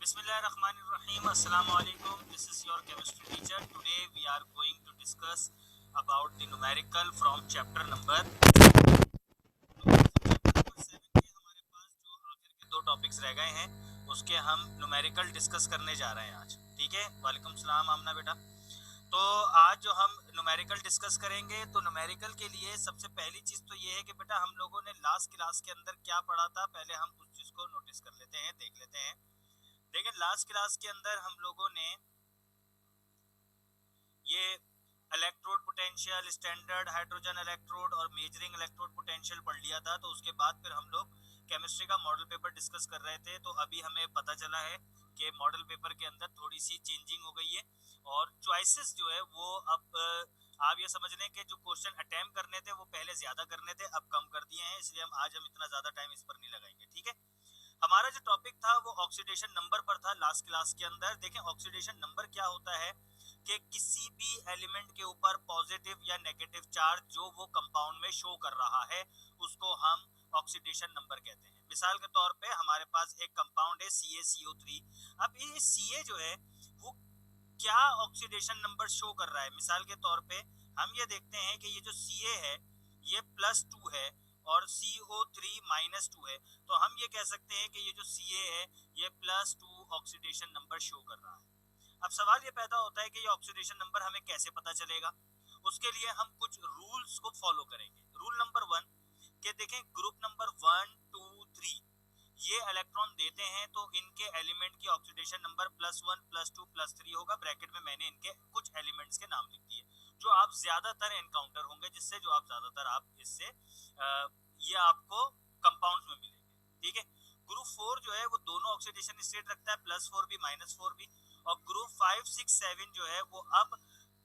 Bismillahirrahmanirrahim. Assalamu alaikum. This is your chemistry teacher. Today we are going to discuss about the numerical from chapter number 7 के हमारे पास जो आखिर के दो topics रह गए हैं उसके हम न्यूमेरिकल डिस्कस करने जा रहे हैं आज. ठीक है. वालेकुम सलाम आमना बेटा. तो आज जो हम न्यूमेरिकल डिस्कस करेंगे तो न्यूमेरिकल के लिए सबसे पहली चीज तो ये है कि बेटा हम लोगों ने लास्ट क्लास के अंदर क्या पढ़ा था, पहले हम उस चीज को नोटिस कर लेते हैं, देख लेते हैं. देखिए लास्ट क्लास के अंदर हम लोगों ने ये electrode potential, standard hydrogen electrode और मेजरिंग इलेक्ट्रोड पोटेंशियल पढ़ लिया था. तो उसके बाद फिर हम लोग केमिस्ट्री का मॉडल पेपर डिस्कस कर रहे थे. तो अभी हमें पता चला है कि मॉडल पेपर के अंदर थोड़ी सी चेंजिंग हो गई है और चॉइसेस जो है वो अब आप ये समझ लें कि जो क्वेश्चन अटेम्प्ट करने थे वो पहले ज्यादा करने थे, अब कम कर दिए हैं. इसलिए आज हम इतना ज्यादा टाइम इस पर नहीं लगाएंगे. ठीक है. हमारा जो टॉपिक था वो ऑक्सीडेशन नंबर पर था लास्ट क्लास के अंदर. देखें ऑक्सीडेशन नंबर क्या होता है कि किसी भी एलिमेंट के ऊपर पॉजिटिव या नेगेटिव चार्ज जो वो कंपाउंड में शो कर रहा है उसको हम ऑक्सीडेशन नंबर कहते हैं. मिसाल के तौर पे हमारे पास एक कंपाउंड है CaCO3. अब ये Ca जो है वो क्या ऑक्सीडेशन नंबर शो कर रहा है. मिसाल के तौर पे हम ये देखते हैं कि ये जो Ca है ये +2 है और CO3 -2 है. तो हम ये कह सकते हैं कि ये जो Ca है ये +2 ऑक्सीडेशन नंबर शो कर रहा है. अब सवाल ये पैदा होता है कि ये ऑक्सीडेशन नंबर हमें कैसे पता चलेगा. उसके लिए हम कुछ रूल्स को फॉलो करेंगे. रूल नंबर 1 कि देखें ग्रुप नंबर 1, 2, 3 ये इलेक्ट्रॉन देते हैं तो इनके एलिमेंट की ऑक्सीडेशन नंबर +1, +2, +3 होगा. ब्रैकेट में मैंने इनके कुछ एलिमेंट्स के नाम लिख दिए जो आप ज्यादातर एनकाउंटर होंगे, जिससे जो आप ज्यादातर आप इससे ये आपको कंपाउंड्स में मिलेंगे. ठीक है. ग्रुप 4 जो है वो दोनों ऑक्सीडेशन स्टेट रखता है, +4 भी -4 भी. और ग्रुप 5, 6, 7 जो है वो अब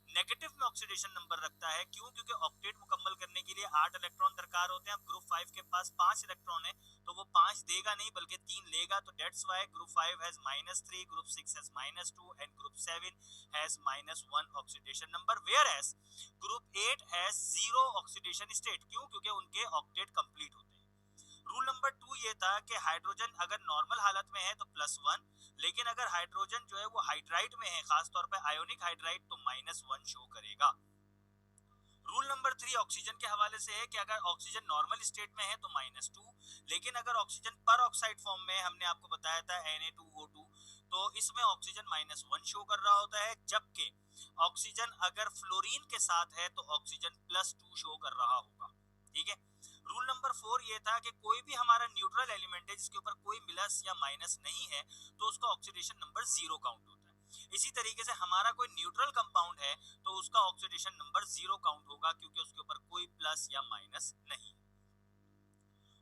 नेगेटिव में ऑक्सीडेशन नंबर रखता है. क्यों? क्योंकि ऑक्टेट मुकम्मल करने के लिए 8 इलेक्ट्रॉन दरकार होते हैं. अब ग्रुप 5 के पास 5 इलेक्ट्रॉन है तो वो 5 देगा नहीं बल्कि 3 लेगा. तो that's why group 5 has -3, group 6 has -2 and group 7 has -1 oxidation number. Whereas group 8 has 0 oxidation state. क्यों? क्योंकि उनके ऑक्टेट कंप्लीट होते हैं. रूल नंबर 2 ये था कि हाइड्रोजन अगर नॉर्मल हालत में है तो +1, लेकिन अगर हाइड्रोजन जो है वो हाइड्राइड में है, खासतौर पे आयोनिक हाइड्राइड, तो -1 शो करेगा. रूल नंबर 3 ऑक्सीजन के हवाले से है कि अगर ऑक्सीजन नॉर्मल स्टेट में है तो -2, लेकिन अगर ऑक्सीजन पर ऑक्साइड फॉर्म में, हमने आपको बताया था Na2O2, तो इसमें ऑक्सीजन -1 शो कर रहा होता है. जबकि ऑक्सीजन अगर फ्लोरीन के साथ है तो ऑक्सीजन +2 शो कर रहा होगा. ठीक है. रूल नंबर 4 ये था कि कोई भी हमारा न्यूट्रल एलिमेंट है जिसके ऊपर कोई प्लस या माइनस नहीं है तो उसका ऑक्सीडेशन नंबर 0 काउंट होता है. इसी तरीके से हमारा कोई न्यूट्रल कंपाउंड है तो उसका ऑक्सीडेशन नंबर 0 काउंट होगा क्योंकि उसके ऊपर कोई प्लस या माइनस नहीं.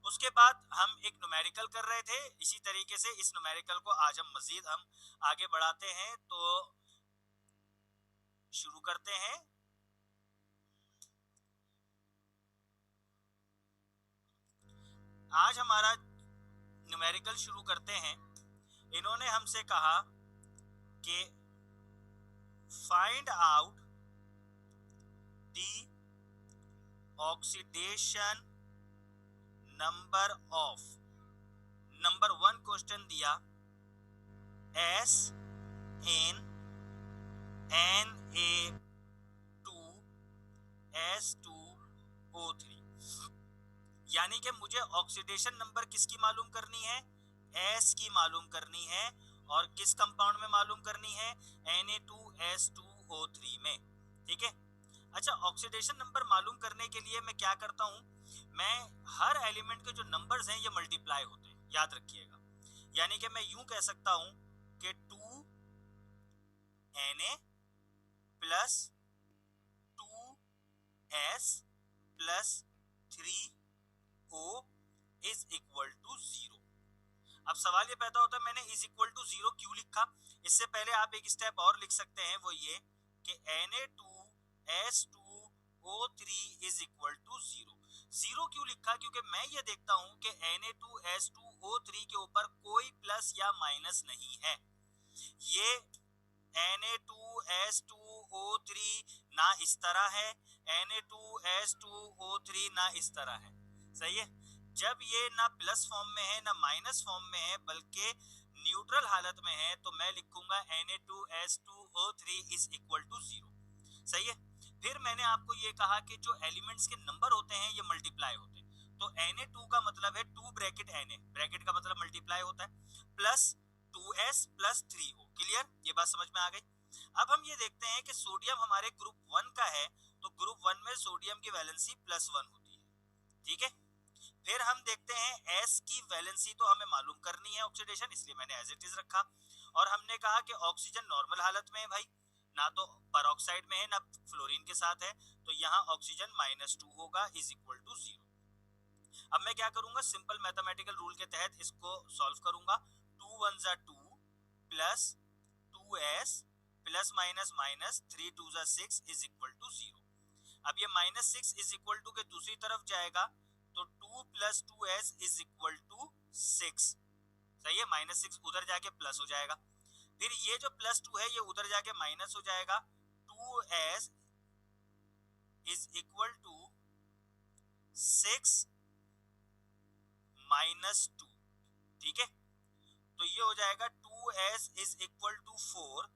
उसके बाद हम एक न्यूमेरिकल कर रहे थे. इसी तरीके से इस न्यूमेरिकल को आज हम मजीद आगे बढ़ाते हैं. तो शुरू करते हैं. आज हमारा न्यूमेरिकल शुरू करते हैं. इन्होंने हमसे कहा कि find out the oxidation number of. Number 1 question दिया S in Na2S2O3. यानी कि मुझे ऑक्सीडेशन नंबर किसकी मालूम करनी है? S की मालूम करनी है. और किस कंपाउंड में मालूम करनी है? Na2S2O3 में. ठीक है. अच्छा, ऑक्सीडेशन नंबर मालूम करने के लिए मैं क्या करता हूं, मैं हर एलिमेंट के जो नंबर्स हैं ये मल्टीप्लाई होते हैं, याद रखिएगा. यानी कि मैं यूं कह सकता हूं कि 2Na plus 2S plus 3O is equal to 0. अब सवाल ये पैदा होता है मैंने इज इक्वल टू 0 क्यों लिखा. इससे पहले आप एक स्टेप और लिख सकते हैं, वो ये कि Na2S2O3 इज इक्वल टू 0. 0 क्यों लिखा? क्योंकि मैं ये देखता हूं कि Na2S2O3 के ऊपर कोई प्लस या माइनस नहीं है. ये Na2S2O3 ना इस तरह है, Na2S2O3 ना इस तरह है. सही है. जब ये ना प्लस फॉर्म में है ना माइनस फॉर्म में है, बल्कि न्यूट्रल हालत में है तो मैं लिखूंगा Na2S2O3 इज इक्वल टू 0। सही है। फिर मैंने आपको ये कहा कि जो एलिमेंट्स के नंबर होते हैं ये मल्टीप्लाई होते हैं, तो Na2 का मतलब है 2 ब्रैकेट Na, ब्रैकेट का मतलब मल्टीप्लाई होता है, plus 2S plus 3O। Clear, ये बात समझ में आ गई। अब हम ये देखते हैं कि सोडियम हमारे ग्रुप 1 का है, तो ग्रुप 1 में सोडियम की वैलेंसी +1 होती है। ठीक है। फिर हम देखते हैं S की वैलेंसी तो हमें मालूम करनी है ऑक्सीडेशन, इसलिए मैंने एज इट इज रखा। और हमने कहा कि ऑक्सीजन नॉर्मल हालत में है भाई, ना तो पेरोक्साइड में है ना फ्लोरीन के साथ है, तो यहाँ ऑक्सीजन -2 होगा इज इक्वल टू 0। अब मैं क्या करूंगा, सिंपल मैथमेटिकल रूल के तहत इसको सॉल्व करूंगा। 2 1 जा 2 plus 2s plus minus minus 3 2 जा 6 इज इक्वल टू 0। अब ये -6 इज इक्वल टू के दूसरी तरफ जाएगा, तो 2 plus 2s is equal to 6। सही है, -6 उधर जाके प्लस हो जाएगा। फिर ये जो +2 है ये उधर जाके माइनस हो जाएगा, 2s इज इक्वल टू 6 -2। ठीक है, तो ये हो जाएगा 2s इज इक्वल टू 4।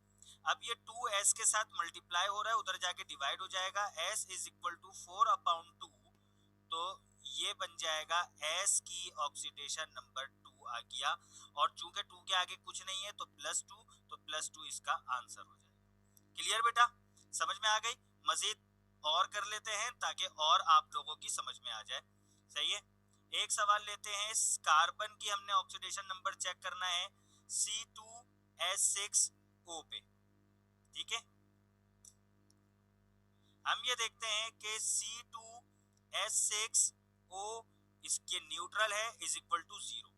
अब ये 2s के साथ मल्टीप्लाई हो रहा है, उधर जाके डिवाइड हो जाएगा, s इज इक्वल टू 4/2। तो ये बन जाएगा s की ऑक्सीडेशन नंबर 2 आ गया। और चूंकि 2 के आगे कुछ नहीं है तो +2, तो +2 इसका आंसर हो जाएगा। क्लियर बेटा, समझ में आ गई। मजीद और कर लेते हैं ताकि और आप लोगों की समझ में आ जाए। सही है, एक सवाल लेते हैं। कार्बन की हमने ऑक्सीडेशन नंबर चेक करना है C2H6O पे। ठीक है, हम ये देखते हैं कि C2H6O इसके न्यूट्रल है इज इक्वल टू 0,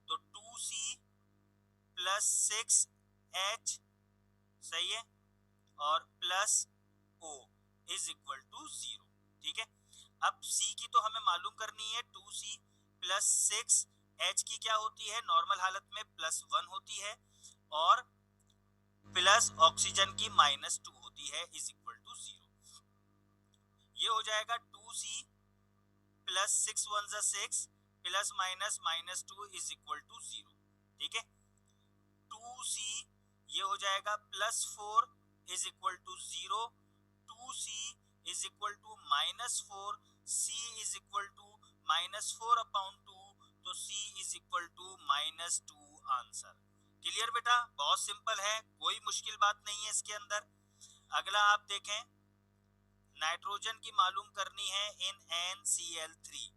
तो 2C प्लस 6H, सही है, और plus O is equal to 0। ठीक है, अब C की तो हमें मालूम करनी है, 2C प्लस 6H की क्या होती है नॉर्मल हालत में +1 होती है, और प्लस ऑक्सीजन की -2 होती है इज इक्वल टू 0। ये हो जाएगा 2C प्लस 6 1 जा 6 plus minus -2 is equal to 0। ठीक है, 2C ये हो जाएगा +4 is equal to 0, 2C is equal to -4, C is equal to -4/2, तो C is equal to -2 answer. Clear बेटा, बहुत सिंपल है, कोई मुश्किल बात नहीं है इसके अंदर। अगला आप देखें, नाइट्रोजन की मालूम करनी है इन NCl3।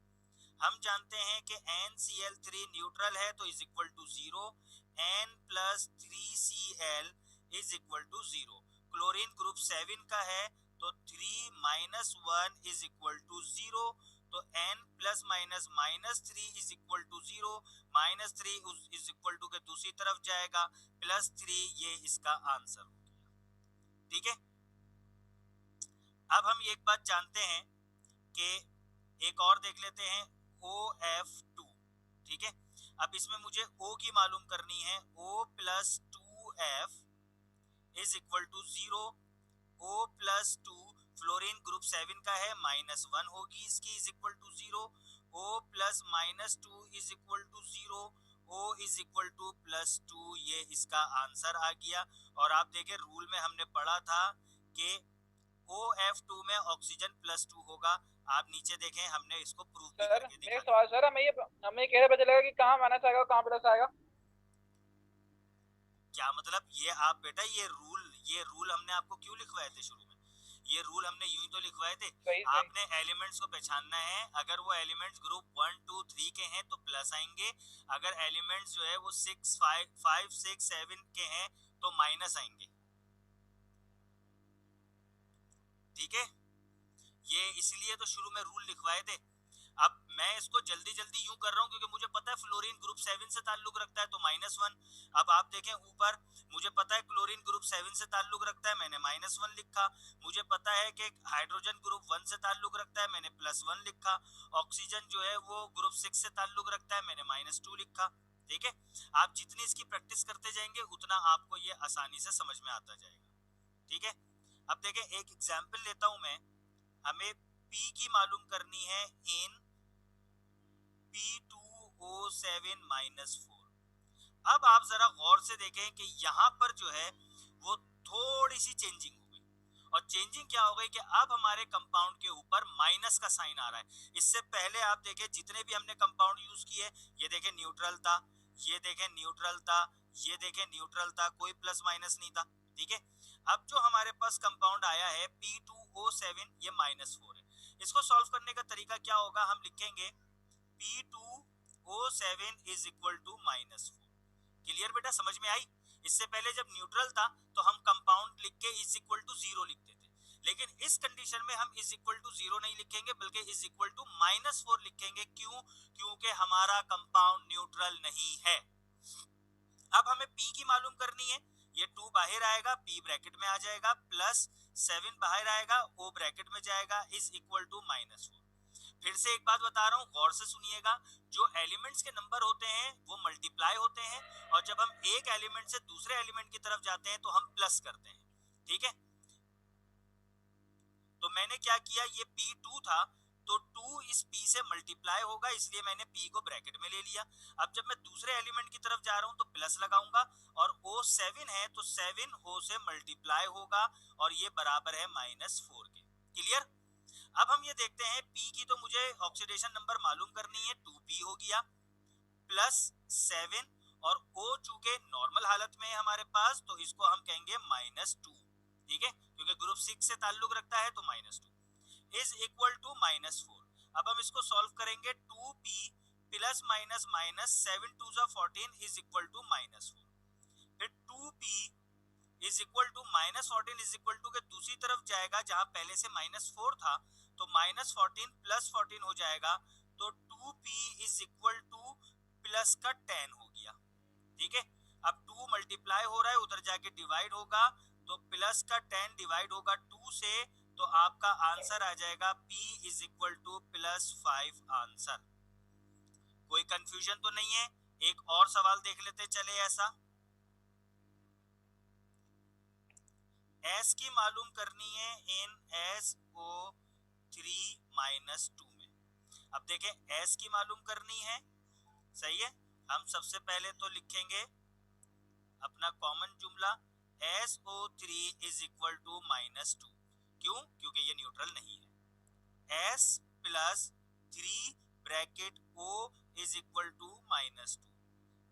हम जानते हैं कि NCl3 न्यूट्रल है तो is equal to 0, N plus 3Cl is equal to 0। Chlorine group 7 का है तो 3 -1 इज इक्वल टू 0, तो N plus minus -3 is equal to 0, -3 is equal to के दूसरी तरफ जाएगा, +3, ये इसका आंसर हो गया। ठीक है, अब हम एक बात जानते हैं कि एक और देख लेते हैं, OF2। ठीक है, अब इसमें मुझे O की मालूम करनी है, O plus 2F is equal to 0, O plus 2 fluorine group 7 का है, -1 होगी इसकी is equal to 0, O plus -2 is equal to 0, O is equal to +2, ये इसका आंसर आ गया। और आप देखें रूल में हमने पढ़ा था कि OF2 में ऑक्सीजन +2 होगा। आप नीचे देखें, हमने इसको प्रूफ भी करके दिखाया। नेक्स्ट सवाल सर, हमें कैसे पता चलेगा कि कहाँ माइनस आएगा कहाँ प्लस आएगा? क्या मतलब, ये आप बेटा ये रूल हमने आपको क्यों लिखवाए थे शुरू में? ये रूल हमने यूं ही तो लिखवाए थे। सही सही। आपने एलिमेंट्स को पहचानना है, अगर वो एलिमेंट्स ग्रुप 1 2 3 के हैं तो प्लस आएंगे, अगर एलिमेंट्स जो है वो 6 5 6 7 के हैं तो माइनस आएंगे। ठीक है, ये इसलिए तो शुरू में रूल लिखवाए थे। अब मैं इसको जल्दी जल्दी यूं कर रहा हूं क्योंकि मुझे पता है फ्लोरीन ग्रुप 7 से ताल्लुक रखता है तो -1। अब आप देखें ऊपर, मुझे पता है क्लोरीन ग्रुप 7 से ताल्लुक रखता है, मैंने -1 लिखा। मुझे पता है कि हाइड्रोजन ग्रुप 1 से ताल्लुक रखता है, मैंने +1 लिखा। ऑक्सीजन जो है वो ग्रुप 6 से ताल्लुक रखता है, मैंने -2 लिखा। ठीक है, आप जितनी इसकी प्रैक्टिस करते जाएंगे उतना आपको ये आसानी से समझ में आता जाएगा। ठीक है, अब देखें एक एग्जाम्पल लेता हूं मैं। हमें P की मालूम करनी है इन P2O7 -4। अब आप जरा गौर से देखें कि यहाँ पर जो है वो थोड़ी सी चेंजिंग हो गई, और चेंजिंग क्या हो गई कि अब हमारे कंपाउंड के ऊपर माइनस का साइन आ रहा है। इससे पहले आप देखें जितने भी हमने कंपाउंड यूज किए, ये देखें न्यूट्रल था, ये देखें न्यूट्रल था, ये देखें न्यूट्रल था, कोई प्लस माइनस नहीं था। ठीक है, अब जो हमारे पास कंपाउंड आया है P2O7, ये -4 है। इसको सॉल्व करने का तरीका क्या होगा, हम लिखेंगे P2O7 is equal to -4। Clear बेटा, समझ में आई? इससे पहले जब न्यूट्रल था तो हम कंपाउंड लिख के इज इक्वल टू 0 लिखते थे, लेकिन इस कंडीशन में हम इज इक्वल टू 0 नहीं लिखेंगे बल्कि इज इक्वल टू -4 लिखेंगे। क्यों? क्योंकि हमारा कंपाउंड न्यूट्रल नहीं है। अब हमें P की मालूम करनी है, ये 2 बाहर आएगा, P ब्रैकेट में आ जाएगा, प्लस 7 बाहर आएगा, O ब्रैकेट में जाएगा, इज इक्वल टू -4। फिर से एक बात बता रहा हूँ, गौर से सुनिएगा, जो एलिमेंट्स के नंबर होते हैं वो मल्टीप्लाई होते हैं, और जब हम एक एलिमेंट से दूसरे एलिमेंट की तरफ जाते हैं तो हम प्लस करते हैं। ठीक है, तो मैंने क्या किया, ये P2 था तो 2 इस P से मल्टीप्लाई होगा, इसलिए मैंने P को ब्रैकेट में ले लिया। अब जब मैं दूसरे एलिमेंट की तरफ जा रहा हूं तो प्लस लगाऊंगा, और O7 है तो 7 O से मल्टीप्लाई होगा, और ये बराबर है -4 के। क्लियर? अब हम ये देखते हैं, P की तो मुझे ऑक्सीडेशन नंबर मालूम करनी है, 2P हो गया, प्लस 7, और O चूंकि नॉर्मल हालत में है हमारे पास तो इसको हम कहेंगे -2। ठीक है, क्योंकि ग्रुप 6 से ताल्लुक रखता है तो -2 इज इक्वल टू -4। अब हम इसको सॉल्व करेंगे, 2P plus minus minus 7 2 14 is equal to -4। फिर 2P is equal to -14 is equal to के दूसरी तरफ जाएगा जहां पहले से -4 था, तो -14 प्लस 14 हो जाएगा, तो 2P is equal two plus का 10 हो गया। ठीक है, अब 2 मल्टीप्लाई हो रहा है, उधर जाके डिवाइड होगा, तो प्लस का 10 डिवाइड होगा 2 से, तो आपका आंसर आ जाएगा P is equal to +5 answer. कोई कंफ्यूजन तो नहीं है? एक और सवाल देख लेते चले ऐसा। S की मालूम करनी है इन SO3 -2 में। अब देखें, S की मालूम करनी है, सही है। हम सबसे पहले तो लिखेंगे अपना कॉमन जुमला, SO3 इज इक्वल टू -2। क्यों? क्योंकि ये न्यूट्रल नहीं है। S plus 3 bracket O is equal to -2।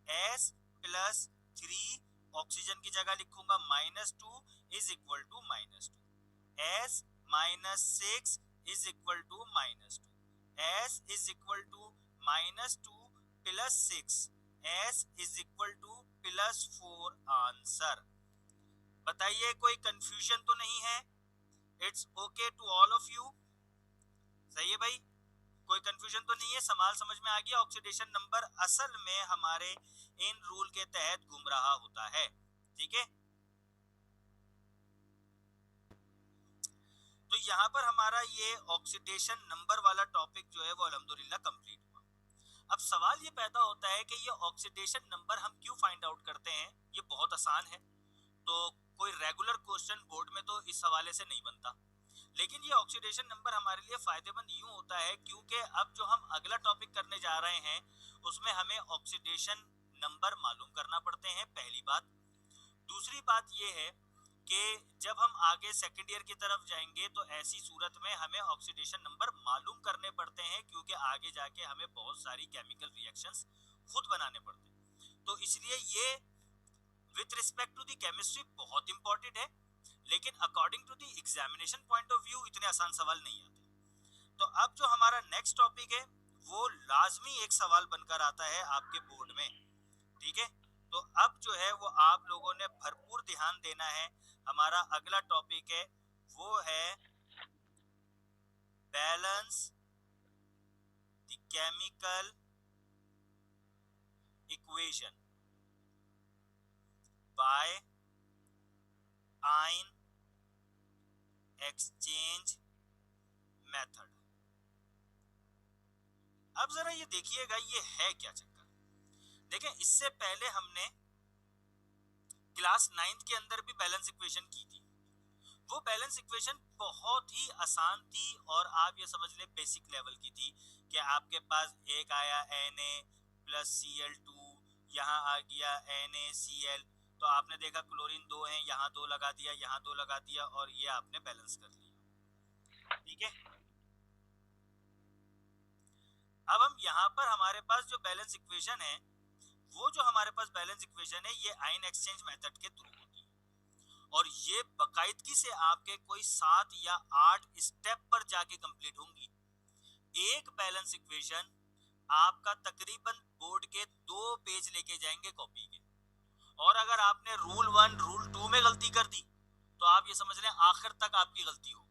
S plus 3 oxygen की जगह लिखूंगा -2 is equal to -2। S -6 is equal to -2। S is equal to -2 plus 6, S is equal to +4 answer. बताइए कोई कंफ्यूजन तो नहीं है? It's okay to all of you? सही है भाई, कोई कंफ्यूजन तो नहीं है? सवाल समझ में आ गया? ऑक्सीडेशन नंबर असल में हमारे इन रूल के तहत घूम रहा होता है। ठीक है, तो यहाँ पर हमारा ये ऑक्सीडेशन नंबर वाला टॉपिक जो है वो अल्हम्दुलिल्लाह कंप्लीट हुआ। अब सवाल ये पैदा होता है कि ये ऑक्सीडेशन नंबर हम क्यों फाइंड आउट करते हैं? ये बहुत आसान है, तो कोई रेगुलर क्वेश्चन बोर्ड में तो इस हवाले से नहीं बनता, लेकिन ये ऑक्सीडेशन नंबर हमारे लिए फायदेमंद यूं होता है क्योंकि अब जो हम अगला टॉपिक करने जा रहे हैं उसमें हमें ऑक्सीडेशन नंबर मालूम करना पड़ते हैं, पहली बात। दूसरी बात ये है कि जब हम आगे सेकेंड ईयर की तरफ जाएंगे तो ऐसी सूरत में हमें ऑक्सीडेशन नंबर मालूम करने पड़ते हैं, क्योंकि आगे जाके हमें बहुत सारी केमिकल रिएक्शंस खुद बनाने पड़ते हैं। तो इसलिए ये with respect to the chemistry बहुत इंपॉर्टेंट है, लेकिन according to the examination point of view इतने आसान सवाल नहीं आते। तो अब जो हमारा नेक्स्ट टॉपिक है वो लाजमी एक सवाल बनकर आता है आपके बोर्ड में। ठीक है, तो अब जो है वो आप लोगों ने भरपूर ध्यान देना है। हमारा अगला टॉपिक है वो है balance the chemical equation by ion exchange method. अब जरा ये देखिएगा ये है क्या चक्कर। देखें, इससे पहले हमने क्लास 9th के अंदर भी बैलेंस इक्वेशन की थी। वो बैलेंस इक्वेशन बहुत ही आसान थी और आप ये समझ ले बेसिक लेवल की थी कि आपके पास एक आया Na प्लस Cl2 यहाँ आ गया NaCl, तो आपने देखा क्लोरीन 2 है, यहाँ 2 लगा दिया, यहाँ 2 लगा दिया, और ये आपने बैलेंस कर लिया। ठीक है, अब हम यहाँ पर हमारे पास जो बैलेंस इक्वेशन है, वो जो हमारे पास बैलेंस इक्वेशन है, ये आयन एक्सचेंज मेथड के थ्रू होती है, और ये बाकायदगी से आपके कोई 7 या 8 स्टेप पर जाके कंप्लीट होंगी। एक बैलेंस इक्वेशन आपका तकरीबन बोर्ड के 2 पेज लेके जाएंगे कॉपी के, और अगर आपने रूल 1 रूल 2 में गलती कर दी तो आप ये समझ लें आखिर तक आपकी गलती होगी।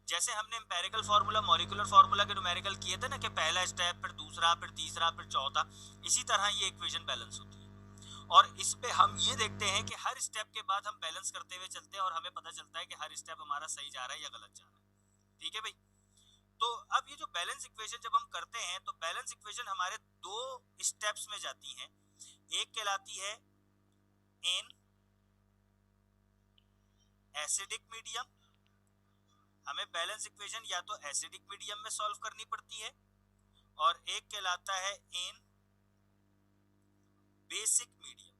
जैसे हमने एम्पेरिकल फार्मूला मॉलिक्यूलर फार्मूला के न्यूमेरिकल किए थे ना, कि पहला स्टेप, फिर दूसरा, फिर तीसरा, फिर चौथा, इसी तरह ये इक्वेशन बैलेंस होती है। और इस पे हम ये देखते हैं कि हर स्टेप के बाद हम बैलेंस करते हुए चलते हैं, और हमें पता चलता है कि हर स्टेप हमारा सही जा रहा है या गलत जा रहा है। ठीक है भाई, तो अब ये जो बैलेंस इक्वेशन जब हम करते हैं, तो बैलेंस इक्वेशन हमारे 2 स्टेप्स में जाती है। एक कहलाती है इन एसिडिक मीडियम, हमें बैलेंस इक्वेशन या तो एसिडिक मीडियम में सॉल्व करनी पड़ती है, और एक कहलाता है इन बेसिक मीडियम,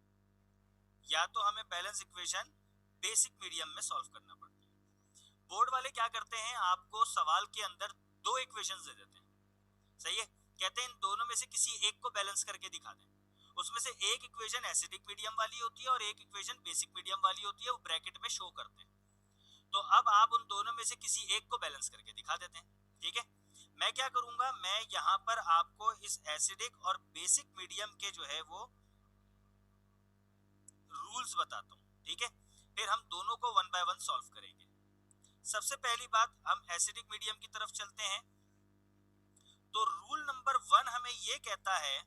या तो हमें बैलेंस इक्वेशन बेसिक मीडियम में सॉल्व करना पड़ता है। बोर्ड वाले क्या करते हैं, आपको सवाल के अंदर 2 इक्वेशंस दे देते हैं, सही है, कहते हैं इन दोनों में से किसी एक को बैलेंस करके दिखा दें। उसमें से एक इक्वेशन एसिडिक मीडियम वाली होती है और एक इक्वेशन बेसिक मीडियम वाली होती है, वो ब्रैकेट में शो करते हैं। तो अब आप उन दोनों में से किसी एक को बैलेंस करके दिखा देते हैं। ठीक है, मैं क्या करूंगा, मैं यहाँ पर आपको इस एसिडिक और बेसिक मीडियम के जो है वो रूल्स बताता हूँ। ठीक है, फिर हम दोनों को 1 बाय 1 सॉल्व करेंगे। सबसे पहली बात, हम एसिडिक मीडियम की तरफ चलते हैं। तो रूल नंबर 1 हमें ये कहता है,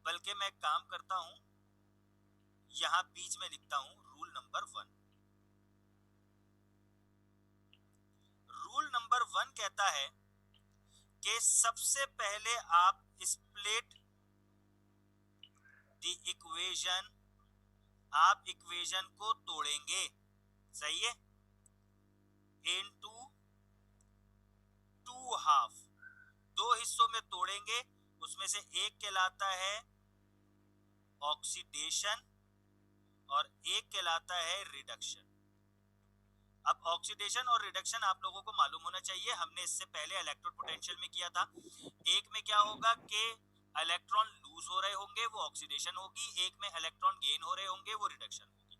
बल्कि मैं काम करता हूं, यहां बीच में लिखता हूं रूल नंबर 1। रूल नंबर 1 कहता है कि सबसे पहले आप स्प्लिट द इक्वेशन, आप इक्वेशन को तोड़ेंगे, सही है, इनटू 2 हाफ, 2 हिस्सों में तोड़ेंगे। उसमें से एक कहलाता है ऑक्सीडेशन और एक कहलाता है रिडक्शन। अब ऑक्सीडेशन और रिडक्शन आप लोगों को मालूम होना चाहिए, हमने इससे पहले इलेक्ट्रोड पोटेंशियल में किया था। एक में क्या होगा कि इलेक्ट्रॉन लूज हो रहे होंगे, वो ऑक्सीडेशन होगी, एक में इलेक्ट्रॉन गेन हो रहे होंगे, वो रिडक्शन होगी।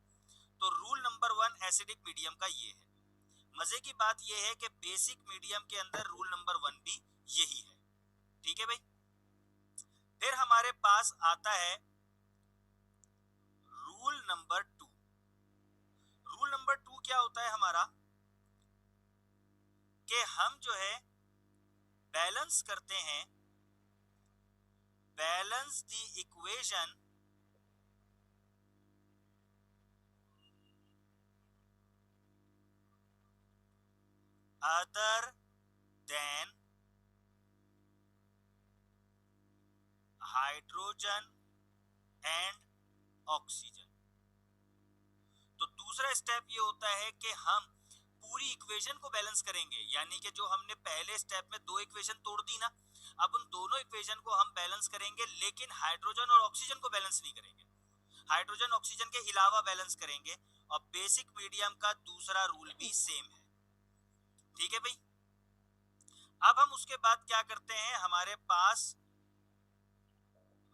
तो रूल नंबर 1 एसिडिक मीडियम का ये है। मजे की बात ये है कि बेसिक मीडियम के अंदर रूल नंबर 1 भी यही है। ठीक है भाई, फिर हमारे पास आता है रूल नंबर 2। रूल नंबर 2 क्या होता है हमारा, कि हम जो है बैलेंस करते हैं, balance the equation other than hydrogen and oxygen. तो दूसरा स्टेप ये होता है कि हम पूरी इक्वेशन को बैलेंस करेंगे, यानी कि जो हमने पहले स्टेप में 2 इक्वेशन तोड़ दी ना, अब उन दोनों इक्वेशन को हम बैलेंस करेंगे, लेकिन हाइड्रोजन और ऑक्सीजन को बैलेंस नहीं करेंगे, हाइड्रोजन ऑक्सीजन के अलावा बैलेंस करेंगे। और बेसिक मीडियम का दूसरा रूल भी सेम है। ठीक है भाई, अब हम उसके बाद क्या करते हैं, हमारे पास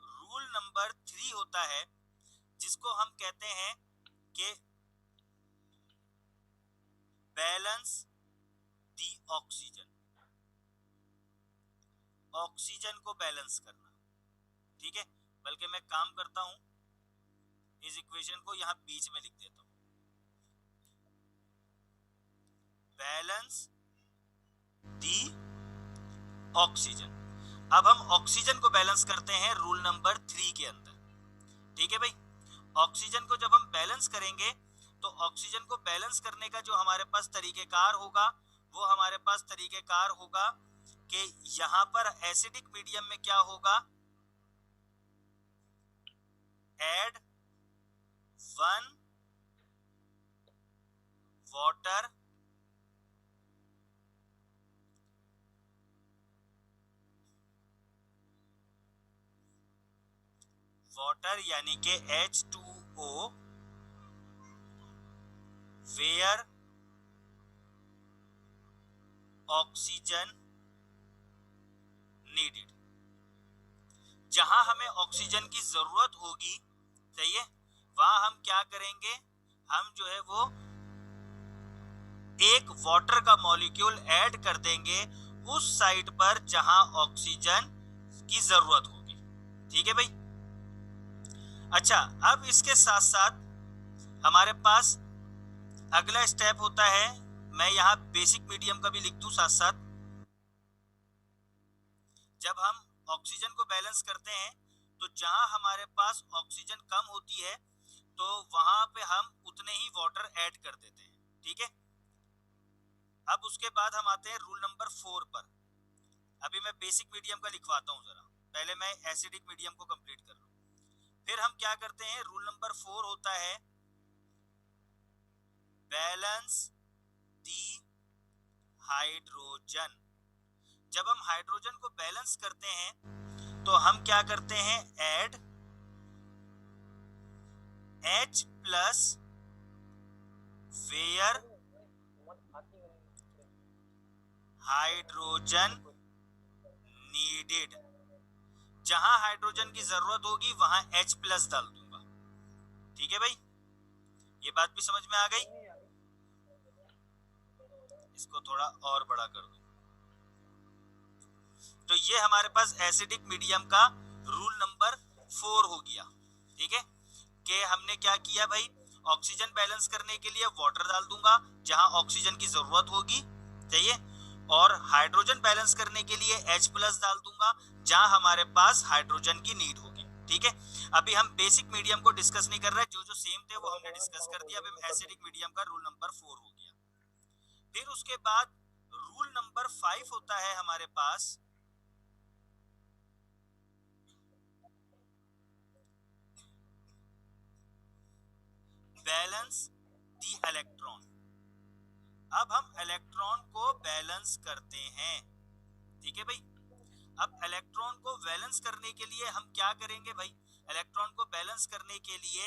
रूल नंबर 3 होता है, जिसको हम कहते हैं कि बैलेंस दी ऑक्सीजन, ऑक्सीजन को बैलेंस करना। ठीक है, बल्कि मैं काम करता हूं, इस इक्वेशन को यहां बीच में लिख देता हूं, बैलेंस दी ऑक्सीजन। अब हम ऑक्सीजन को बैलेंस करते हैं रूल नंबर 3 के अंदर। ठीक है भाई, ऑक्सीजन को जब हम बैलेंस करेंगे, तो ऑक्सीजन को बैलेंस करने का जो हमारे पास तरीकेकार होगा, वो हमारे पास तरीकेकार होगा कि यहां पर एसिडिक मीडियम में क्या होगा, एड 1 वाटर वाटर यानी कि H2O वेयर ऑक्सीजन नीडेड। जहां हमें ऑक्सीजन की जरूरत होगी, सही है, वहां हम क्या करेंगे, हम जो है वो एक वाटर का मॉलिक्यूल ऐड कर देंगे उस साइट पर जहां ऑक्सीजन की जरूरत होगी। ठीक है भाई। अच्छा, अब इसके साथ साथ हमारे पास अगला स्टेप होता है, मैं यहां बेसिक मीडियम का भी लिख दूं साथ साथ। जब हम ऑक्सीजन को बैलेंस करते हैं तो जहां हमारे पास ऑक्सीजन कम होती है तो वहां पे हम उतने ही वाटर ऐड कर देते हैं। ठीक है। अब उसके बाद हम आते हैं रूल नंबर 4 पर। अभी मैं बेसिक मीडियम का लिखवाता हूं जरा, पहले मैं एसिडिक मीडियम को कंप्लीट कर लूं। फिर हम क्या करते हैं, रूल नंबर 4 होता है बैलेंस दी हाइड्रोजन। जब हम हाइड्रोजन को बैलेंस करते हैं तो हम क्या करते हैं, add H plus where hydrogen needed. जहां हाइड्रोजन की जरूरत होगी वहां H प्लस डाल दूंगा। ठीक है भाई, ये बात भी समझ में आ गई। इसको थोड़ा और बड़ा कर दूं। तो ये हमारे पास एसिडिक मीडियम का रूल नंबर 4 हो गया। ठीक है, कि हमने क्या किया भाई, ऑक्सीजन बैलेंस करने के लिए वाटर डाल दूंगा जहां ऑक्सीजन की जरूरत होगी, चाहिए, और हाइड्रोजन बैलेंस करने के लिए H प्लस डाल दूंगा जहां हमारे पास हाइड्रोजन की नीड होगी। ठीक है, अभी हम बेसिक मीडियम को डिस्कस नहीं कर रहे, जो सेम थे वो हमने डिस्कस कर दिया। अभी एसिडिक मीडियम का रूल नंबर 4 हो गया। फिर उसके बाद रूल नंबर 5 होता है हमारे पास बैलेंस दी इलेक्ट्रॉन। अब हम इलेक्ट्रॉन को बैलेंस करते हैं। ठीक है भाई, अब इलेक्ट्रॉन को बैलेंस करने के लिए हम क्या करेंगे भाई, इलेक्ट्रॉन को बैलेंस करने के लिए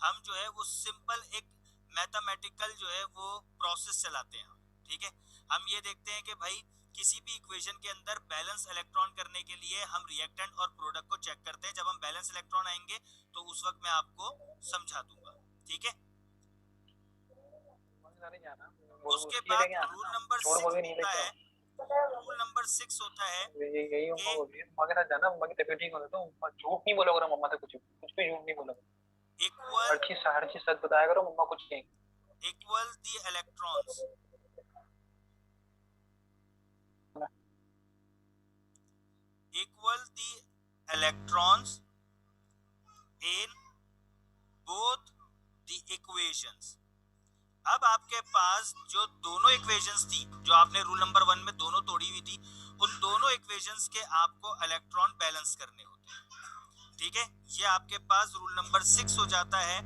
हम जो है वो सिंपल एक मैथमेटिकल जो है वो प्रोसेस चलाते हैं। ठीक है, हम ये देखते हैं कि भाई किसी भी इक्वेशन के अंदर बैलेंस इलेक्ट्रॉन करने के लिए हम रिएक्टेंट और प्रोडक्ट को चेक करते हैं। जब हम बैलेंस इलेक्ट्रॉन आएंगे तो उस वक्त मैं आपको समझा दूंगा। ठीक है, उसके बाद रूल नंबर 6 होता है, रूल नंबर 6 होता है यही कि मम्मा के साथ जाना, मम्मा की तबीयत ठीक होने दो, झूठ नहीं बोला करो मम्मा से, कुछ भी झूठ नहीं बोला, इक्वल हर चीज सच बताया करो, मम्मा कुछ नहीं। Equal the electrons, equal the electrons in both the equations. अब आपके पास जो दोनों इक्वेशंस थी, जो आपने रूल नंबर 1 में दोनों तोड़ी हुई थी, उन दोनों इक्वेशंस के आपको इलेक्ट्रॉन बैलेंस करने होते हैं। ठीक है, ये आपके पास रूल नंबर 6 हो जाता है।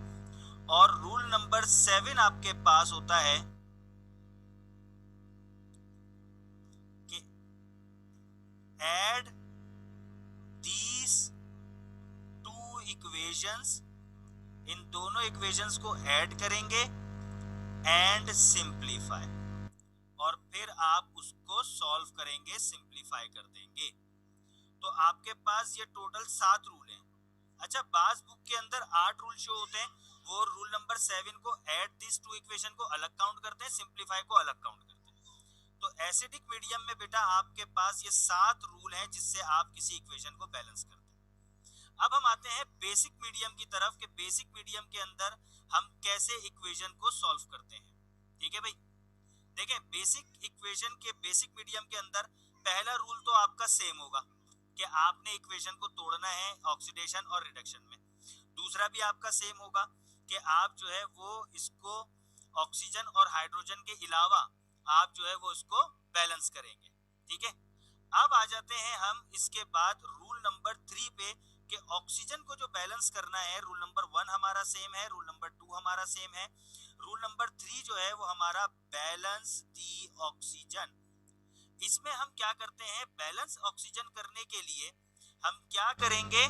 और रूल नंबर 7 आपके पास होता है कि ऐड दीज टू इक्वेशंस, इन दोनों इक्वेशंस को ऐड करेंगे एंड सिंप्लीफाई, और फिर आप उसको सॉल्व करेंगे, सिंप्लीफाई कर देंगे। तो आपके पास ये टोटल 7 रूल हैं। अच्छा, बास बुक के अंदर 8 रूल शो होते हैं, वो रूल नंबर 7 को ऐड दिस टू इक्वेशन को अलग काउंट करते हैं, सिंप्लीफाई को अलग काउंट करते हैं। तो एसिडिक मीडियम में बेटा आपके पास ये 7 रूल हैं जिससे आप किसी इक्वेशन को बैलेंस करते हैं। अब हम आते हैं बेसिक मीडियम की तरफ, कि बेसिक मीडियम के अंदर हम कैसे इक्वेशन को सॉल्व करते हैं। ठीक है भाई, देखें, बेसिक इक्वेशन के बेसिक मीडियम के अंदर पहला रूल तो आपका सेम होगा कि आपने इक्वेशन को तोड़ना है ऑक्सीडेशन और रिडक्शन में। दूसरा भी आपका सेम होगा कि आप जो है वो इसको ऑक्सीजन और हाइड्रोजन के अलावा आप जो है वो इसको बैलेंस करेंगे। ठीक है, अब आ जाते हैं हम इसके बाद रूल नंबर 3 पे, कि ऑक्सीजन को जो बैलेंस करना है, रूल नंबर 1 हमारा सेम है, रूल नंबर 2 हमारा सेम है, रूल नंबर 3 जो है वो हमारा बैलेंस दी ऑक्सीजन। इसमें हम क्या करते हैं, बैलेंस ऑक्सीजन करने के लिए हम क्या करेंगे,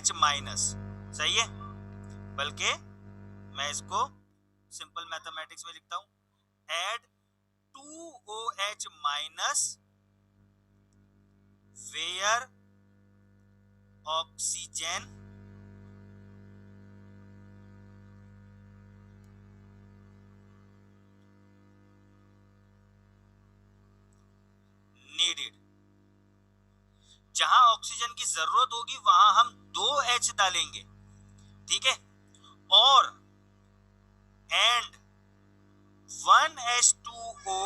एच माइनस, सही है, बल्कि मैं इसको सिंपल मैथमेटिक्स में लिखता हूं, add 2OH minus where oxygen needed. जहां ऑक्सीजन की जरूरत होगी वहां हम 2H डालेंगे, ठीक है, और and 1H2O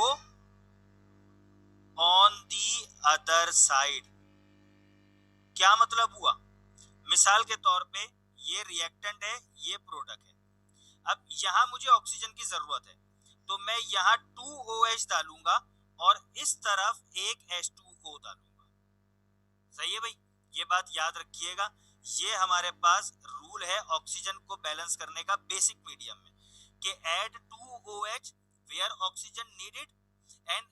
on the other side. क्या मतलब हुआ? मिसाल के तौर पे ये रिएक्टेंट है, ये प्रोडक्ट है, अब यहां मुझे ऑक्सीजन की जरूरत है, तो मैं यहां 2OH डालूंगा और इस तरफ एक H2O डालूंगा, सही है भाई, ये बात याद रखिएगा। ये हमारे पास रूल है ऑक्सीजन को बैलेंस करने का बेसिक मीडियम में, कि add 2OH where oxygen needed and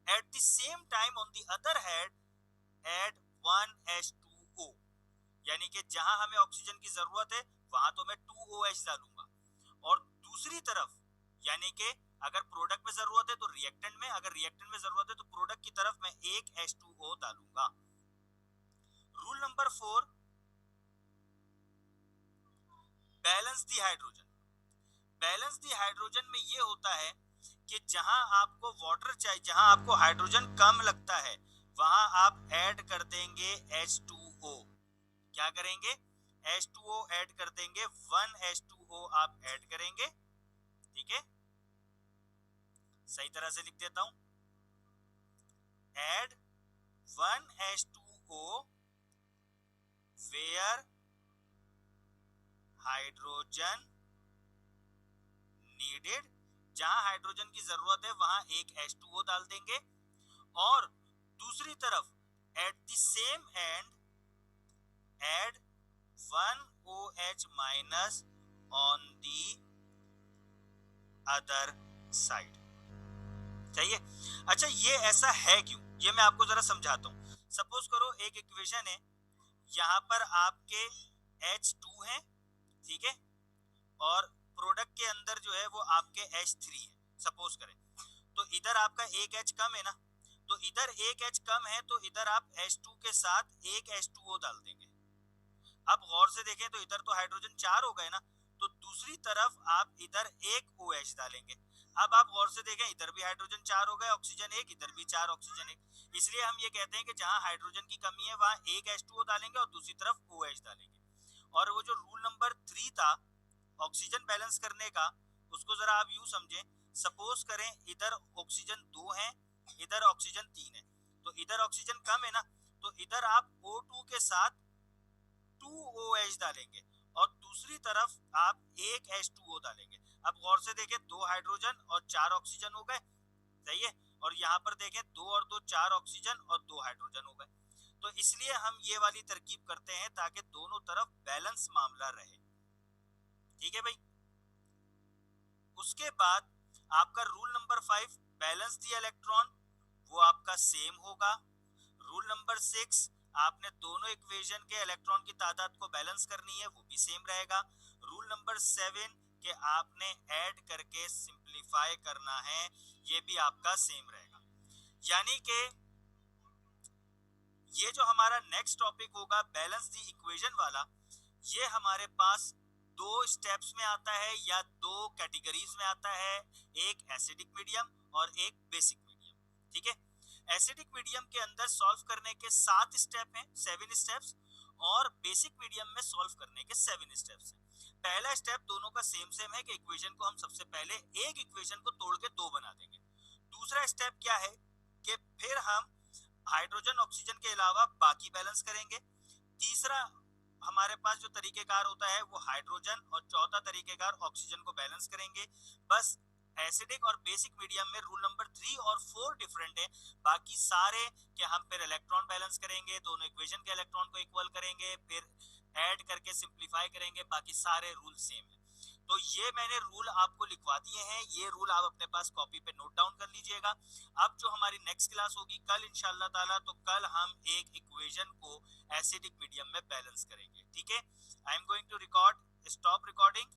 at the same time on the other hand add 1H2O, यानी कि जहां हमें ऑक्सीजन की जरूरत है वहां तो मैं 2OH डालूंगा, और दूसरी तरफ यानी कि अगर प्रोडक्ट में जरूरत है तो रिएक्टेंट में, अगर रिएक्टेंट में जरूरत है तो प्रोडक्ट की तरफ मैं एक H2O डालूंगा। Rule number 4, balance the hydrogen. Balance the hydrogen में ये होता है कि जहां आपको वाटर चाहिए, जहां आपको हाइड्रोजन कम लगता है वहां आप ऐड कर देंगे H2O। क्या करेंगे? H2O ऐड कर देंगे, 1H2O आप ऐड करेंगे, ठीक है, सही तरह से लिख देता हूं, add 1H2O where hydrogen needed. जहां हाइड्रोजन की जरूरत है वहां एक H2O डाल देंगे, और दूसरी तरफ at the same end add 1OH minus on the other side, चाहिए। अच्छा, ये ऐसा है क्यों, ये मैं आपको जरा समझाता हूं। सपोज करो एक इक्वेशन है, यहां पर आपके H2 है, ठीक है, और प्रोडक्ट के अंदर जो है वो आपके H3 है, सपोज करें, तो इधर आपका एक H कम है ना, तो इधर एक H कम है तो इधर आप H2 के साथ एक H2O डाल देंगे। अब गौर से देखें तो इधर तो हाइड्रोजन 4 हो गए ना, तो दूसरी तरफ आप इधर एक OH डालेंगे। अब आप गौर से देखें इधर भी हाइड्रोजन 4 हो गए, ऑक्सीजन एक, इधर भी 4 ऑक्सीजन एक, इसलिए हम ये कहते हैं कि जहां हाइड्रोजन की कमी है वहां एक H2O डालेंगे और दूसरी तरफ OH डालेंगे। और वो जो रूल नंबर 3 था ऑक्सीजन बैलेंस करने का, उसको जरा आप यूं समझें, सपोज करें इधर ऑक्सीजन 2 है, इधर ऑक्सीजन 3 है, तो इधर ऑक्सीजन कम है ना, तो इधर आप O2 के साथ 2OH डालेंगे और दूसरी तरफ आप एक H2O डालेंगे। अब गौर से देखें, 2 हाइड्रोजन और 4 ऑक्सीजन हो गए, सही है, और यहाँ पर देखें 2 और 2 4 ऑक्सीजन और 2 हाइड्रोजन हो गए। तो इसलिए हम ये वाली तरकीब करते हैं ताकि दोनों तरफ बैलेंस मामला रहे, ठीक है भाई। उसके बाद आपका rule number 5, balance the electron, वो आपका सेम होगा। रूल नंबर 6, आपने दोनों इक्वेशन के इलेक्ट्रॉन की तादाद को बैलेंस करनी है, वो भी सेम रहेगा। रूल नंबर 7 कि आपने ऐड करके सिंप्लीफाई करना है, ये भी आपका सेम रहेगा। यानी कि ये जो हमारा नेक्स्ट टॉपिक होगा बैलेंस दी इक्वेशन वाला, ये हमारे पास 2 स्टेप्स में आता है या 2 कैटेगरीज में आता है, एक एसिडिक मीडियम और एक बेसिक मीडियम, ठीक है। एसिडिक मीडियम के अंदर सॉल्व करने के 7 स्टेप हैं, 7 स्टेप्स, और बेसिक मीडियम में सॉल्व करने के 7 स्टेप्स हैं। पहला स्टेप दोनों का सेम है कि इक्वेशन को हम सबसे पहले एक इक्वेशन को तोड़ के 2 बना देंगे। दूसरा स्टेप क्या है कि फिर हम हाइड्रोजन ऑक्सीजन के अलावा बाकी बैलेंस करेंगे। तीसरा हमारे पास जो तरीकेकार होता है वो हाइड्रोजन, और चौथा तरीकेकार ऑक्सीजन को बैलेंस करेंगे। बस एसिडिक और बेसिक मीडियम में रूल नंबर 3 और 4 डिफरेंट है, बाकी सारे कि हम फिर इलेक्ट्रॉन बैलेंस करेंगे, दोनों इक्वेशन के इलेक्ट्रॉन को इक्वल करेंगे, फिर ऐड करके सिंप्लीफाई करेंगे, बाकी सारे रूल सेम है। तो ये मैंने रूल आपको लिखवा दिए हैं, ये रूल आप अपने पास कॉपी पे नोट डाउन कर लीजिएगा। अब जो हमारी नेक्स्ट क्लास होगी कल इंशाल्लाह ताला, तो कल हम एक इक्वेशन को एसिडिक मीडियम में बैलेंस करेंगे, ठीक है। I am going to record, stop recording.